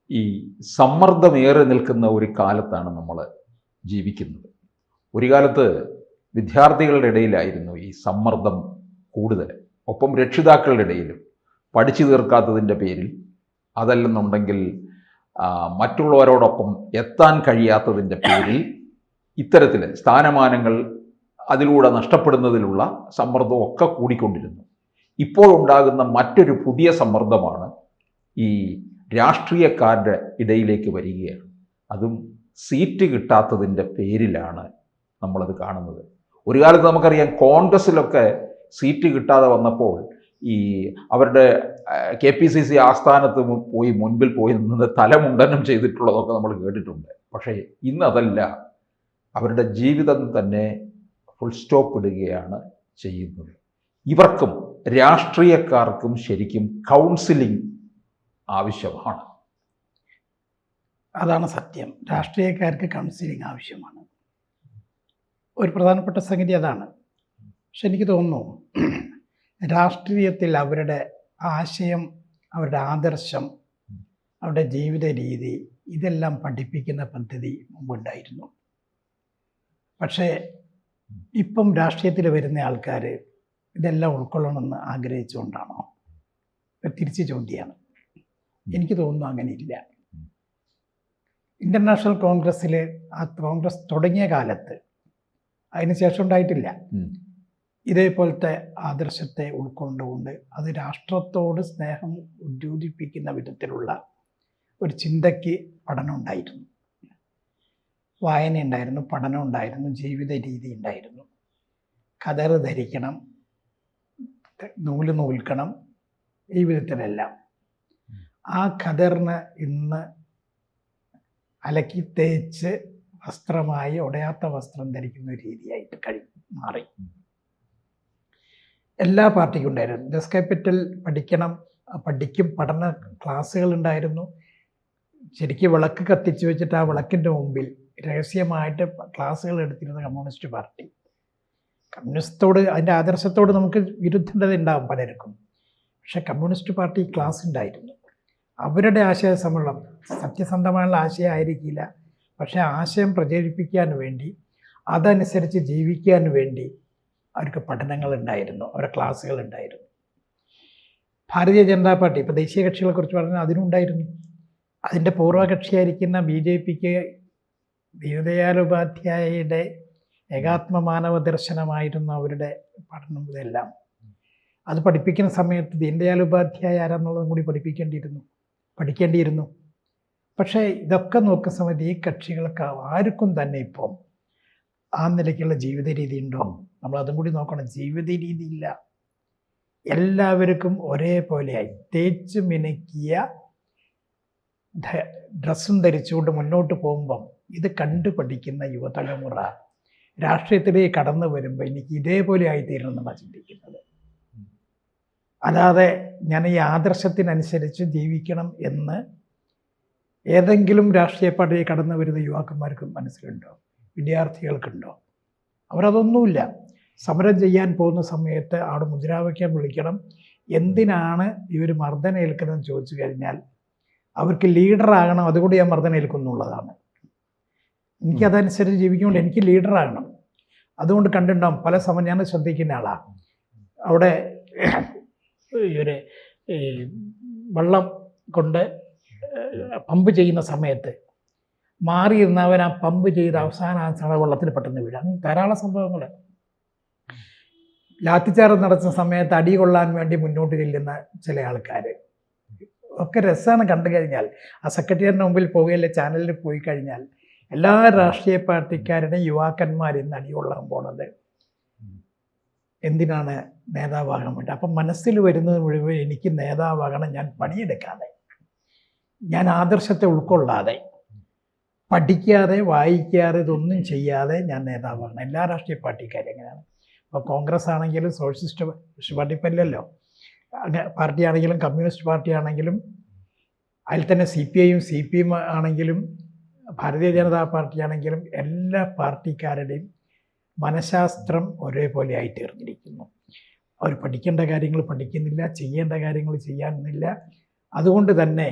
ഈ സമ്മർദ്ദമേറെ നിൽക്കുന്ന ഒരു കാലത്താണ് നമ്മൾ ജീവിക്കുന്നത്. ഒരു കാലത്ത് വിദ്യാർത്ഥികളുടെ ഇടയിലായിരുന്നു ഈ സമ്മർദ്ദം കൂടുതൽ, ഒപ്പം രക്ഷിതാക്കളുടെ ഇടയിലും. പഠിച്ചു തീർക്കാത്തതിൻ്റെ പേരിൽ, അതല്ലെന്നുണ്ടെങ്കിൽ മറ്റുള്ളവരോടൊപ്പം എത്താൻ കഴിയാത്തതിൻ്റെ പേരിൽ ഇത്തരത്തിൽ സ്ഥാനമാനങ്ങൾ അതിലൂടെ നഷ്ടപ്പെടുന്നതിലുള്ള സമ്മർദ്ദമൊക്കെ കൂടിക്കൊണ്ടിരുന്നു. ഇപ്പോഴുണ്ടാകുന്ന മറ്റൊരു പുതിയ സമ്മർദ്ദമാണ് ഈ രാഷ്ട്രീയക്കാരുടെ ഇടയിലേക്ക് വരികയാണ്. അതും സീറ്റ് കിട്ടാത്തതിൻ്റെ പേരിലാണ് നമ്മളത് കാണുന്നത്. ഒരു കാലത്ത് നമുക്കറിയാം, കോൺഗ്രസ്സിലൊക്കെ സീറ്റ് കിട്ടാതെ വന്നപ്പോൾ ഈ അവരുടെ KPCC ആസ്ഥാനത്ത് പോയി മുൻപിൽ പോയി നിന്ന് തലമുണ്ടനം ചെയ്തിട്ടുള്ളതൊക്കെ നമ്മൾ കേട്ടിട്ടുണ്ട്. പക്ഷേ ഇന്നതല്ല, അവരുടെ ജീവിതം തന്നെ ഫുൾ സ്റ്റോപ്പ് ഇടുകയാണ് ചെയ്യുന്നത്. ഇവർക്കും രാഷ്ട്രീയക്കാർക്കും ശരിക്കും കൗൺസിലിംഗ് ആവശ്യമാണ്. അതാണ് സത്യം. രാഷ്ട്രീയക്കാർക്ക് കൗൺസിലിംഗ് ആവശ്യമാണ്. ഒരു പ്രധാനപ്പെട്ട സംഗതി അതാണ്. പക്ഷെ എനിക്ക് തോന്നുന്നു രാഷ്ട്രീയത്തിൽ അവരുടെ ആശയം, അവരുടെ ആദർശം, അവരുടെ ജീവിത രീതി ഇതെല്ലാം പഠിപ്പിക്കുന്ന പദ്ധതി മുമ്പുണ്ടായിരുന്നു. പക്ഷേ ഇപ്പം രാഷ്ട്രീയത്തിൽ വരുന്ന ആൾക്കാർ ഇതെല്ലാം ഉൾക്കൊള്ളണമെന്ന് ആഗ്രഹിച്ചുകൊണ്ടാണോ? തിരിച്ച് ചോദ്യമാണ്. എനിക്ക് തോന്നുന്നു അങ്ങനെയില്ല. ഇൻ്റർനാഷണൽ കോൺഗ്രസ്സിൽ ആ കോൺഗ്രസ് തുടങ്ങിയ കാലത്ത്, അതിനുശേഷം ഉണ്ടായിട്ടില്ല, ഇതേപോലത്തെ ആദർശത്തെ ഉൾക്കൊണ്ടുകൊണ്ട് അത് രാഷ്ട്രത്തോട് സ്നേഹം ഉദ്യോതിപ്പിക്കുന്ന വിധത്തിലുള്ള ഒരു ചിന്തയ്ക്ക് പഠനം ഉണ്ടായിരുന്നു, വായന ഉണ്ടായിരുന്നു, പഠനം ഉണ്ടായിരുന്നു, ജീവിത രീതി ഉണ്ടായിരുന്നു. ഖദർ ധരിക്കണം, നൂല് നൂൽക്കണം, ഈ വിധത്തിലെല്ലാം. ആ ഖദറിന് ഇന്ന് അലക്കി തേച്ച് വസ്ത്രമായി ഉടയാത്ത വസ്ത്രം ധരിക്കുന്ന ഒരു രീതിയായിട്ട് മാറി. എല്ലാ പാർട്ടിക്കും ഉണ്ടായിരുന്നു. ദസ് ക്യാപിറ്റൽ പഠിക്കും പഠന ക്ലാസ്സുകൾ ഉണ്ടായിരുന്നു. ശരിക്കും വിളക്ക് കത്തിച്ച് വെച്ചിട്ട് ആ വിളക്കിൻ്റെ മുമ്പിൽ രഹസ്യമായിട്ട് ക്ലാസ്സുകൾ എടുത്തിരുന്ന കമ്മ്യൂണിസ്റ്റ് പാർട്ടി. കമ്മ്യൂണിസ്റ്റോട്, അതിൻ്റെ ആദർശത്തോട് നമുക്ക് വിരുദ്ധത ഉണ്ടാകും പലർക്കും. പക്ഷേ കമ്മ്യൂണിസ്റ്റ് പാർട്ടി ക്ലാസ് ഉണ്ടായിരുന്നു. അവരുടെ ആശയ സമ്മേളനം സത്യസന്ധമായുള്ള ആശയം ആയിരിക്കില്ല, പക്ഷേ ആശയം പ്രചരിപ്പിക്കാൻ വേണ്ടി, അതനുസരിച്ച് ജീവിക്കാൻ വേണ്ടി അവർക്ക് പഠനങ്ങൾ ഉണ്ടായിരുന്നു, അവരുടെ ക്ലാസ്സുകൾ ഉണ്ടായിരുന്നു. ഭാരതീയ ജനതാ പാർട്ടി, ഇപ്പോൾ ദേശീയ കക്ഷികളെ കുറിച്ച് പറഞ്ഞാൽ അതിനുണ്ടായിരുന്നു. അതിൻ്റെ പൂർവ്വകക്ഷിയായിരിക്കുന്ന BJPക്ക് ദീനദയാൽ ഉപാധ്യായയുടെ ഏകാത്മ മാനവ ദർശനമായിരുന്നു അവരുടെ പഠനം. ഇതെല്ലാം അത് പഠിപ്പിക്കുന്ന സമയത്ത് ദീനദയാൽ ഉപാധ്യായ ആരാന്നുള്ളതും കൂടി പഠിക്കേണ്ടിയിരുന്നു. പക്ഷേ ഇതൊക്കെ നോക്കുന്ന സമയത്ത് ഈ കക്ഷികൾക്ക് ആർക്കും തന്നെ ഇപ്പം ആ നിലയ്ക്കുള്ള ജീവിത രീതി ഉണ്ടോ? നമ്മളതും കൂടി നോക്കണം. ജീവിത രീതി ഇല്ല. എല്ലാവർക്കും ഒരേപോലെയായി തേച്ച് മിനുക്കിയ ഡ്രസ്സും ധരിച്ചുകൊണ്ട് മുന്നോട്ട് പോകുമ്പം ഇത് കണ്ടു പഠിക്കുന്ന യുവതലമുറ രാഷ്ട്രീയത്തിലേക്ക് കടന്നു വരുമ്പോൾ എനിക്ക് ഇതേപോലെ ആയിത്തീരണമെന്നാണ് ചിന്തിക്കുന്നത്. അല്ലാതെ ഞാൻ ഈ ആദർശത്തിനനുസരിച്ച് ജീവിക്കണം എന്ന് ഏതെങ്കിലും രാഷ്ട്രീയ പാർട്ടിയിൽ കടന്നു വരുന്ന യുവാക്കന്മാർക്ക് മനസ്സിലുണ്ടോ? വിദ്യാർത്ഥികൾക്കുണ്ടോ? അവരതൊന്നുമില്ല. സമരം ചെയ്യാൻ പോകുന്ന സമയത്ത് അവിടെ മുദ്രാവാക്യം വിളിക്കണം. എന്തിനാണ് ഇവർ മർദ്ദനം ഏൽക്കുന്നതെന്ന് ചോദിച്ചു കഴിഞ്ഞാൽ അവർക്ക് ലീഡറാകണം, അതുകൊണ്ട് ഞാൻ മർദ്ദനം ഏൽക്കുന്നുള്ളതാണ്. എനിക്കതനുസരിച്ച് ജീവിക്കുമ്പോൾ എനിക്ക് ലീഡറാകണം. അതുകൊണ്ട് കണ്ടിട്ടുണ്ടാകും പല സമയം, ഞാൻ ശ്രദ്ധിക്കുന്ന ആളാണ്, അവിടെ ഒരു വെള്ളം കൊണ്ട് പമ്പ് ചെയ്യുന്ന സമയത്ത് മാറിയിരുന്നവൻ ആ പമ്പ് ചെയ്ത് അവസാന വെള്ളത്തിൽ പെട്ടെന്ന് വീഴും. അങ്ങനെ ധാരാളം സംഭവങ്ങൾ. ലാത്തിച്ചാർജ് നടത്തുന്ന സമയത്ത് അടി കൊള്ളാൻ വേണ്ടി മുന്നോട്ട് ചെല്ലുന്ന ചില ആൾക്കാർ ഒക്കെ രസമാണ് കണ്ടു കഴിഞ്ഞാൽ. ആ സെക്രട്ടേറിയറ്റിന് മുമ്പിൽ പോവുകയല്ലേ, ചാനലിൽ പോയി കഴിഞ്ഞാൽ എല്ലാ രാഷ്ട്രീയ പാർട്ടിക്കാരുടെയും യുവാക്കന്മാർ ഇന്ന് അടി കൊള്ളാൻ പോണത് എന്തിനാണ്? നേതാവാകാൻ വേണ്ടി. അപ്പം മനസ്സിൽ വരുന്നത് മുഴുവൻ എനിക്ക് നേതാവാകണം, ഞാൻ പണിയെടുക്കാതെ, ഞാൻ ആദർശത്തെ ഉൾക്കൊള്ളാതെ, പഠിക്കാതെ, വായിക്കാതെ, ഇതൊന്നും ചെയ്യാതെ ഞാൻ നേതാവാകണം. എല്ലാ രാഷ്ട്രീയ പാർട്ടിക്കാരും എങ്ങനെയാണ്. ഇപ്പോൾ കോൺഗ്രസ് ആണെങ്കിലും സോഷ്യലിസ്റ്റ് പാർട്ടി ഇപ്പം ഇല്ലല്ലോ, പാർട്ടി ആണെങ്കിലും കമ്മ്യൂണിസ്റ്റ് പാർട്ടി ആണെങ്കിലും, അതിൽ തന്നെ CPI-യും CPM ആണെങ്കിലും ഭാരതീയ ജനതാ പാർട്ടി ആണെങ്കിലും എല്ലാ പാർട്ടിക്കാരുടെയും മനഃശാസ്ത്രം ഒരേപോലെ ആയി തീർന്നിരിക്കുന്നു. അവർ പഠിക്കേണ്ട കാര്യങ്ങൾ പഠിക്കുന്നില്ല, ചെയ്യേണ്ട കാര്യങ്ങൾ ചെയ്യാനില്ല. അതുകൊണ്ട് തന്നെ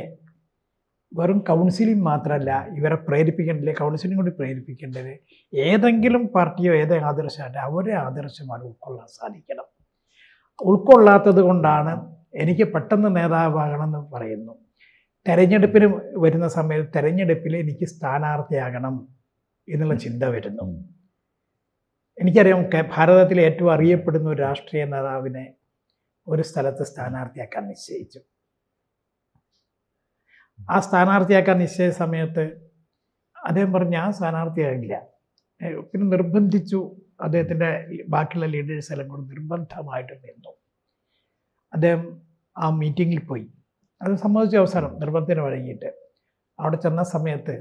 വെറും കൗൺസിലിംഗ് മാത്രമല്ല, ഇവരെ പ്രേരിപ്പിക്കേണ്ടത്, കൗൺസിലിംഗ് കൂടി പ്രേരിപ്പിക്കേണ്ടത് ഏതെങ്കിലും പാർട്ടിയോ ഏതെങ്കിലും ആദർശമായിട്ട് അവരെ ആദർശമാണ് ഉൾക്കൊള്ളാൻ സാധിക്കണം. ഉൾക്കൊള്ളാത്തത് കൊണ്ടാണ് എനിക്ക് പെട്ടെന്ന് നേതാവാകണമെന്ന് പറയുന്നു. തെരഞ്ഞെടുപ്പിന് വരുന്ന സമയത്ത് തെരഞ്ഞെടുപ്പിൽ എനിക്ക് സ്ഥാനാർത്ഥിയാകണം എന്നുള്ള ചിന്ത വരുന്നു. എനിക്കറിയാം ഭാരതത്തിലെ ഏറ്റവും അറിയപ്പെടുന്ന ഒരു രാഷ്ട്രീയ നേതാവിനെ ഒരു സ്ഥലത്ത് സ്ഥാനാർത്ഥിയാക്കാൻ നിശ്ചയിച്ചു. ആ സ്ഥാനാർത്ഥിയാക്കാൻ നിശ്ചയ സമയത്ത് അദ്ദേഹം പറഞ്ഞു ഞാൻ സ്ഥാനാർത്ഥിയാകില്ല. പിന്നെ നിർബന്ധിച്ചു. അദ്ദേഹത്തിൻ്റെ ബാക്കിയുള്ള ലീഡേഴ്സ് എല്ലാം കൂടി നിർബന്ധമായിട്ട് നിന്നു. അദ്ദേഹം ആ മീറ്റിങ്ങിൽ പോയി. അത് സമ്മതിച്ച അവസാനം നിർബന്ധത്തിന് വഴങ്ങിയിട്ട് അവിടെ ചെന്ന സമയത്ത്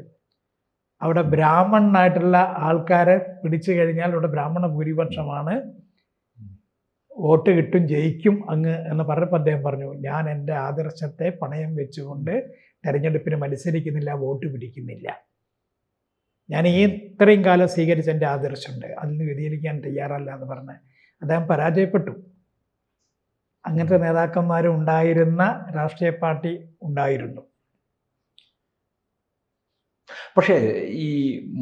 അവിടെ ബ്രാഹ്മണനായിട്ടുള്ള ആൾക്കാരെ പിടിച്ചു കഴിഞ്ഞാൽ അവിടെ ബ്രാഹ്മണ ഭൂരിപക്ഷമാണ്, വോട്ട് കിട്ടും, ജയിക്കും അങ്ങ് എന്ന് പറഞ്ഞപ്പോൾ അദ്ദേഹം പറഞ്ഞു ഞാൻ എൻ്റെ ആദർശത്തെ പണയം വെച്ചുകൊണ്ട് തെരഞ്ഞെടുപ്പിന് മത്സരിക്കുന്നില്ല, വോട്ട് പിടിക്കുന്നില്ല. ഞാൻ ഈ ഇത്രയും കാലം സ്വീകരിച്ച എൻ്റെ ആദർശമുണ്ട്, അതിൽ നിന്ന് വ്യതിചലിക്കാൻ തയ്യാറല്ല എന്ന് പറഞ്ഞ് അദ്ദേഹം പരാജയപ്പെട്ടു. അങ്ങനത്തെ നേതാക്കന്മാരും ഉണ്ടായിരുന്ന രാഷ്ട്രീയ പാർട്ടി ഉണ്ടായിരുന്നു. പക്ഷേ ഈ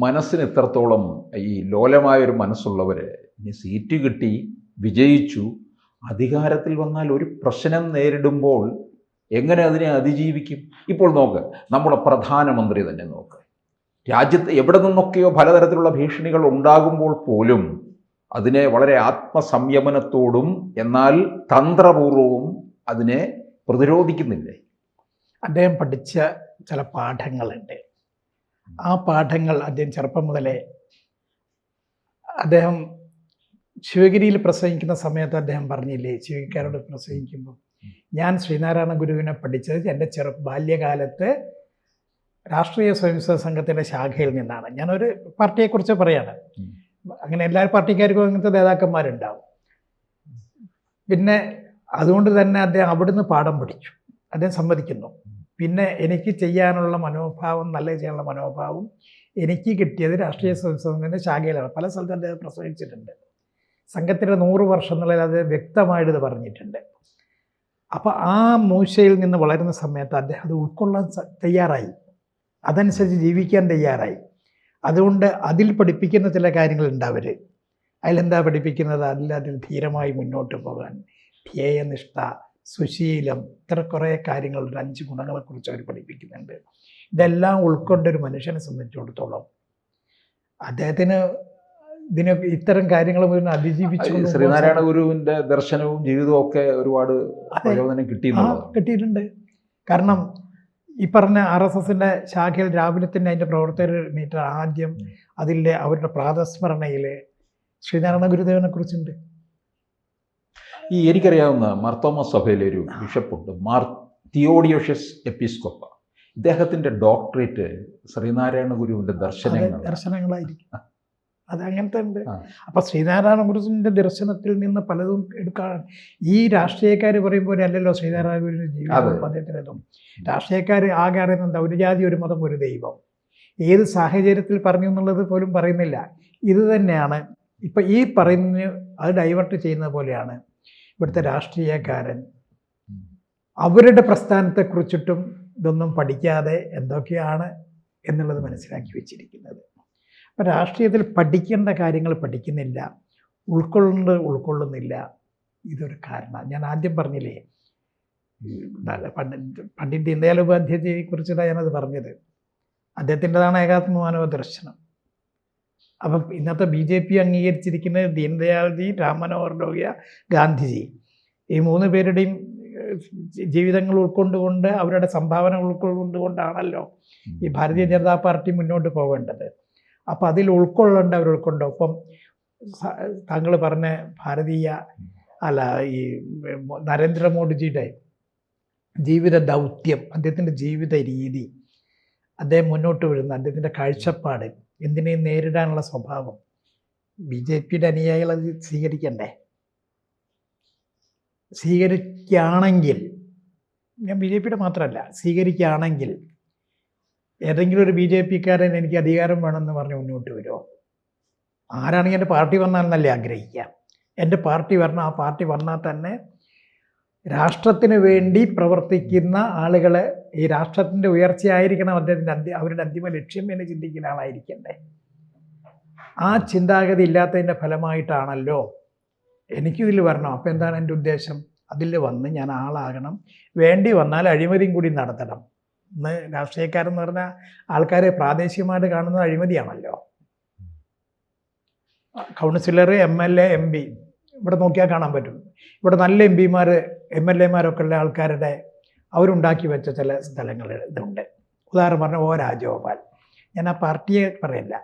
മനസ്സിന് എത്രത്തോളം ഈ ലോലമായൊരു മനസ്സുള്ളവർ ഇനി സീറ്റ് കിട്ടി വിജയിച്ചു അധികാരത്തിൽ വന്നാൽ ഒരു പ്രശ്നം നേരിടുമ്പോൾ എങ്ങനെ അതിനെ അതിജീവിക്കും? ഇപ്പോൾ നോക്ക്, നമ്മുടെ പ്രധാനമന്ത്രി തന്നെ നോക്ക്, രാജ്യത്ത് എവിടെ നിന്നൊക്കെയോ പലതരത്തിലുള്ള ഭീഷണികൾ ഉണ്ടാകുമ്പോൾ പോലും അതിനെ വളരെ ആത്മസംയമനത്തോടും എന്നാൽ തന്ത്രപൂർവവും അതിനെ പ്രതിരോധിക്കുന്നില്ലേ? അദ്ദേഹം പഠിച്ച ചില പാഠങ്ങളുണ്ട്. ആ പാഠങ്ങൾ അദ്ദേഹം ചെറുപ്പം മുതലേ, അദ്ദേഹം ശിവഗിരിയിൽ പ്രസംഗിക്കുന്ന സമയത്ത് അദ്ദേഹം പറഞ്ഞില്ലേ, ശിവഗിരിക്കാരോട് പ്രസംഗിക്കുമ്പോൾ ഞാൻ ശ്രീനാരായണ ഗുരുവിനെ പഠിച്ചത് എൻ്റെ ബാല്യകാലത്ത് രാഷ്ട്രീയ സ്വയംസേവക സംഘത്തിൻ്റെ ശാഖയിൽ നിന്നാണ്. ഞാനൊരു പാർട്ടിയെക്കുറിച്ച് പറയാണ്. അങ്ങനെ എല്ലാ പാർട്ടിക്കാർക്കും അങ്ങനത്തെ നേതാക്കന്മാരുണ്ടാവും. പിന്നെ അതുകൊണ്ട് തന്നെ അദ്ദേഹം അവിടുന്ന് പാഠം പഠിച്ചു. അദ്ദേഹം സമ്മതിക്കുന്നു. പിന്നെ എനിക്ക് ചെയ്യാനുള്ള മനോഭാവം, നല്ല ചെയ്യാനുള്ള മനോഭാവം എനിക്ക് കിട്ടിയത് രാഷ്ട്രീയ സ്വയംസേവക സംഘത്തിൻ്റെ ശാഖയിലാണ്. പല സ്ഥലത്തും അദ്ദേഹം പ്രസംഗിച്ചിട്ടുണ്ട്. സംഘത്തിൻ്റെ 100 വർഷം എന്നുള്ളത് അദ്ദേഹം വ്യക്തമായിട്ട് ഇത് പറഞ്ഞിട്ടുണ്ട്. അപ്പോൾ ആ മൂശയിൽ നിന്ന് വളരുന്ന സമയത്ത് അദ്ദേഹം അത് ഉൾക്കൊള്ളാൻ തയ്യാറായി, അതനുസരിച്ച് ജീവിക്കാൻ തയ്യാറായി. അതുകൊണ്ട് അതിൽ പഠിപ്പിക്കുന്ന ചില കാര്യങ്ങളുണ്ട്. അവർ അതിലെന്താ പഠിപ്പിക്കുന്നത്? അതിൽ ധീരമായി മുന്നോട്ട് പോകാൻ, ധ്യേയനിഷ്ഠ, സുശീലം, ഇത്ര കുറേ കാര്യങ്ങളുണ്ട്. 5 ഗുണങ്ങളെക്കുറിച്ച് അവർ പഠിപ്പിക്കുന്നുണ്ട്. ഇതെല്ലാം ഉൾക്കൊണ്ടൊരു മനുഷ്യനെ സംബന്ധിച്ചിടത്തോളം അദ്ദേഹത്തിന് ഇത്തരം കാര്യങ്ങൾ മുഴുവൻ അതിജീവിച്ചു. ശ്രീനാരായണ ഗുരുവിൻ്റെ ദർശനവും ജീവിതവും ഒക്കെ ഒരുപാട് പ്രയോജനം കിട്ടിയിട്ടുണ്ട്. കാരണം ഈ പറഞ്ഞ RSSൻ്റെ ശാഖയിൽ രാവിലെ തന്നെ അതിൻ്റെ പ്രവർത്തകർ മീറ്റർ ആദ്യം അതിൻ്റെ അവരുടെ പ്രാതസ്മരണയിൽ ശ്രീനാരായണ ഗുരുദേവനെ കുറിച്ചുണ്ട്. ഈ എനിക്കറിയാവുന്ന മാർത്തോമ സഭയിലെ ഒരു ബിഷപ്പുണ്ട്, മാർ തിയോഡിയോഷ്യസ് എപ്പിസ്കോപ്പ. ഇദ്ദേഹത്തിൻ്റെ ഡോക്ടറേറ്റ് ശ്രീനാരായണ ഗുരുവിൻ്റെ ദർശനങ്ങളായിരിക്കും. അത് അങ്ങനത്തെ ഉണ്ട്. അപ്പം ശ്രീനാരായണ ഗുരുവിൻ്റെ ദർശനത്തിൽ നിന്ന് പലതും എടുക്കാൻ ഈ രാഷ്ട്രീയക്കാർ പറയുമ്പോൾ അല്ലല്ലോ ശ്രീനാരായണ ഗുരുവിൻ്റെ ജീവിതം അദ്ദേഹത്തിനതും. രാഷ്ട്രീയക്കാർ ആകെ അറിയുന്നത് ഒരു ജാതി, ഒരു മതം, ഒരു ദൈവം. ഏത് സാഹചര്യത്തിൽ പറഞ്ഞു എന്നുള്ളത് പോലും പറയുന്നില്ല. ഇത് തന്നെയാണ് ഇപ്പം ഈ പറയുന്ന അത് ഡൈവേർട്ട് ചെയ്യുന്നത് പോലെയാണ് ഇവിടുത്തെ രാഷ്ട്രീയക്കാരൻ അവരുടെ പ്രസ്ഥാനത്തെക്കുറിച്ചിട്ടും ഇതൊന്നും പഠിക്കാതെ എന്തൊക്കെയാണ് എന്നുള്ളത് മനസ്സിലാക്കി വെച്ചിരിക്കുന്നത്. അപ്പം രാഷ്ട്രീയത്തിൽ പഠിക്കേണ്ട കാര്യങ്ങൾ പഠിക്കുന്നില്ല, ഉൾക്കൊള്ളുന്നില്ല. ഇതൊരു കാരണമാണ്. ഞാൻ ആദ്യം പറഞ്ഞില്ലേ, പണ്ഡിറ്റ് ദീൻദയാൽ ഉപാധ്യായയെ കുറിച്ചിട്ടാണ് ഞാനത് പറഞ്ഞത്. അദ്ദേഹത്തിൻ്റെതാണ് ഏകാത്മ മാനവ ദർശനം. അപ്പം ഇന്നത്തെ BJP അംഗീകരിച്ചിരിക്കുന്നത് ദീൻദയാൽജി, രാം മനോഹർ ലോഹ്യ, ഗാന്ധിജി, ഈ 3 പേരുടെയും ജീവിതങ്ങൾ ഉൾക്കൊണ്ടുകൊണ്ട് അവരുടെ സംഭാവന ഉൾക്കൊണ്ടുകൊണ്ടാണല്ലോ ഈ ഭാരതീയ ജനതാ പാർട്ടി മുന്നോട്ട് പോകേണ്ടത്. അപ്പം അതിൽ ഉൾക്കൊള്ളേണ്ടവർ ഉൾക്കൊണ്ടു. ഒപ്പം താങ്കൾ പറഞ്ഞ ഈ നരേന്ദ്രമോദിജിയുടെ ജീവിത ദൗത്യം, അദ്ദേഹത്തിൻ്റെ ജീവിത രീതി, അദ്ദേഹം മുന്നോട്ട് വരുന്ന അദ്ദേഹത്തിൻ്റെ കാഴ്ചപ്പാട്, എന്തിനേയും നേരിടാനുള്ള സ്വഭാവം, BJPയുടെ അനുയായികൾ അത് സ്വീകരിക്കണ്ടേ? സ്വീകരിക്കുകയാണെങ്കിൽ, ഞാൻ BJPയുടെ മാത്രമല്ല, സ്വീകരിക്കുകയാണെങ്കിൽ ഏതെങ്കിലും ഒരു BJPക്കാരൻ എനിക്ക് അധികാരം വേണമെന്ന് പറഞ്ഞ് മുന്നോട്ട് വരുമോ? ആരാണെങ്കിൽ എൻ്റെ പാർട്ടി വന്നാലെന്നല്ലേ ആഗ്രഹിക്കുക. എൻ്റെ പാർട്ടി വരണം. ആ പാർട്ടി വന്നാൽ തന്നെ രാഷ്ട്രത്തിന് വേണ്ടി പ്രവർത്തിക്കുന്ന ആളുകളെ ഈ രാഷ്ട്രത്തിൻ്റെ ഉയർച്ചയായിരിക്കണം അദ്ദേഹത്തിൻ്റെ അവരുടെ അന്തിമ ലക്ഷ്യം എന്ന് ചിന്തിക്കുന്ന ആളായിരിക്കണ്ടേ. ആ ചിന്താഗതി ഇല്ലാത്തതിൻ്റെ ഫലമായിട്ടാണല്ലോ എനിക്കിതിൽ വരണം. അപ്പോൾ എന്താണ് എൻ്റെ ഉദ്ദേശം? അതിൽ വന്ന് ഞാൻ ആളാകണം, വേണ്ടി വന്നാൽ അഴിമതിയും കൂടി നടത്തണം. ഇന്ന് രാഷ്ട്രീയക്കാരെന്ന് പറഞ്ഞാൽ ആൾക്കാരെ പ്രാദേശികമായിട്ട് കാണുന്നത് അഴിമതിയാണല്ലോ. കൗൺസിലർ, MLA, MP ഇവിടെ നോക്കിയാൽ കാണാൻ പറ്റും. ഇവിടെ നല്ല MP-മാർ, MLA-മാരൊക്കെ ഉള്ള ആൾക്കാരുടെ അവരുണ്ടാക്കി വെച്ച ചില സ്ഥലങ്ങൾ ഇതുണ്ട്. ഉദാഹരണം പറഞ്ഞാൽ രാജഗോപാൽ, ഞാൻ ആ പാർട്ടിയെ പറയില്ല.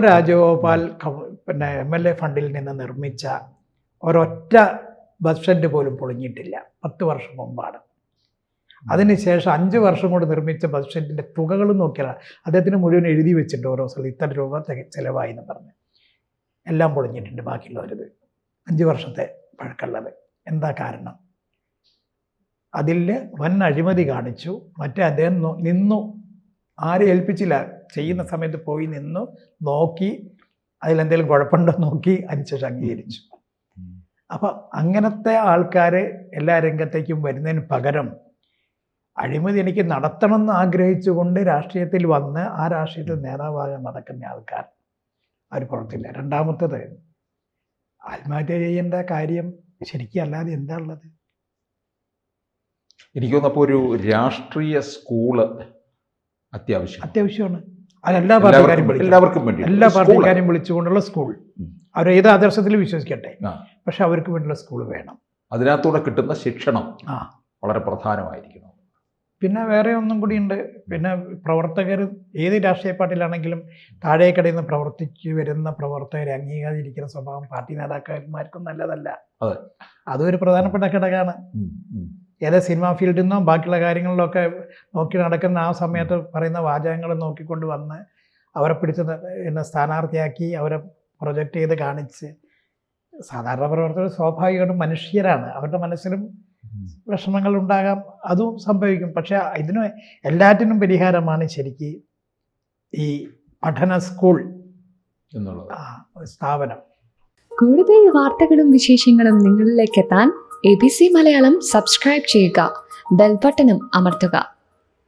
രാജഗോപാൽ പിന്നെ MLA ഫണ്ടിൽ നിന്ന് നിർമ്മിച്ച ഒരൊറ്റ ബസ് സ്റ്റൻഡ് പോലും പൊളിഞ്ഞിട്ടില്ല. 10 വർഷം മുമ്പാണ്. അതിനുശേഷം 5 വർഷം കൊണ്ട് നിർമ്മിച്ച ബസ് സ്റ്റൻഡിൻ്റെ തുകകളും നോക്കിയാൽ അദ്ദേഹത്തിന് മുഴുവൻ എഴുതി വെച്ചിട്ടുണ്ട്. ഓരോ സ്ഥലം ഇത്ര രൂപ ചിലവായി എന്ന് പറഞ്ഞ്. എല്ലാം പൊളിഞ്ഞിട്ടുണ്ട് ബാക്കിയുള്ളവരത്. 5 വർഷത്തെ പഴക്കമുള്ളത്. എന്താ കാരണം? അതിൽ വൻ അഴിമതി കാണിച്ചു. മറ്റേ അദ്ദേഹം നിന്നു, ആരും ഏൽപ്പിച്ചില്ല. ചെയ്യുന്ന സമയത്ത് പോയി നിന്നു, നോക്കി, അതിലെന്തെങ്കിലും കുഴപ്പമുണ്ടോ നോക്കി, അതിനുശേഷം അംഗീകരിച്ചു. അപ്പം അങ്ങനത്തെ ആൾക്കാർ എല്ലാ രംഗത്തേക്കും വരുന്നതിന് പകരം അഴിമതി എനിക്ക് നടത്തണമെന്ന് ആഗ്രഹിച്ചുകൊണ്ട് രാഷ്ട്രീയത്തിൽ വന്ന് ആ രാഷ്ട്രീയത്തിൽ നേതാവാകാൻ നടക്കുന്ന ആൾക്കാർ അവർ പുറത്തില്ല. രണ്ടാമത്തത്, ആത്മഹത്യ ചെയ്യേണ്ട കാര്യം ശരിക്കും അല്ലാതെ എന്താ ഉള്ളത്? എനിക്ക് തോന്നുന്നപ്പോൾ ഒരു രാഷ്ട്രീയ സ്കൂള് അത്യാവശ്യമാണ്. അതെല്ലാ പാർട്ടിക്കാരും എല്ലാവർക്കും വേണ്ടി, എല്ലാ പാർട്ടിക്കാരും വിളിച്ചുകൊണ്ടുള്ള സ്കൂൾ. അവർ ഏത് ആദർശത്തിൽ വിശ്വസിക്കട്ടെ, പക്ഷെ അവർക്ക് വേണ്ടിയുള്ള സ്കൂൾ വേണം. അതിനകത്തൂടെ കിട്ടുന്ന ശിക്ഷണം വളരെ പ്രധാനമായിരിക്കണം. പിന്നെ വേറെ ഒന്നും കൂടിയുണ്ട്. പിന്നെ പ്രവർത്തകർ ഏത് രാഷ്ട്രീയ പാർട്ടിയിലാണെങ്കിലും താഴേക്കടയിൽ നിന്ന് പ്രവർത്തിച്ചു വരുന്ന പ്രവർത്തകരെ അംഗീകരിക്കുന്ന സ്വഭാവം പാർട്ടി നേതാക്കന്മാർക്കും നല്ലതല്ല. അതൊരു പ്രധാനപ്പെട്ട ഘടകമാണ്. ഏത് സിനിമാ ഫീൽഡിൽ നിന്നോ ബാക്കിയുള്ള കാര്യങ്ങളിലൊക്കെ നോക്കി നടക്കുന്ന ആ സമയത്ത് പറയുന്ന വാചകങ്ങൾ നോക്കിക്കൊണ്ട് വന്ന് അവരെ പിടിച്ച് പിന്നെ സ്ഥാനാർത്ഥിയാക്കി അവരെ പ്രൊജക്റ്റ് ചെയ്ത് കാണിച്ച്, സാധാരണ പ്രവർത്തകർ സ്വാഭാവികമായിട്ടും മനുഷ്യരാണ്. അവരുടെ മനസ്സിലും വിഷമങ്ങൾ ഉണ്ടാകാം, അതും സംഭവിക്കും. പക്ഷെ ഇതിന് എല്ലാറ്റിനും പരിഹാരമാണ് ശരിക്ക് ഈ പഠന സ്കൂൾ എന്നുള്ള സ്ഥാപനം. കൂടുതൽ വാർത്തകളും വിശേഷങ്ങളും നിങ്ങളിലേക്ക് എത്താൻ ABC മലയാളം സബ്സ്ക്രൈബ് ചെയ്യുക, ബെൽ ബട്ടണും അമർത്തുക.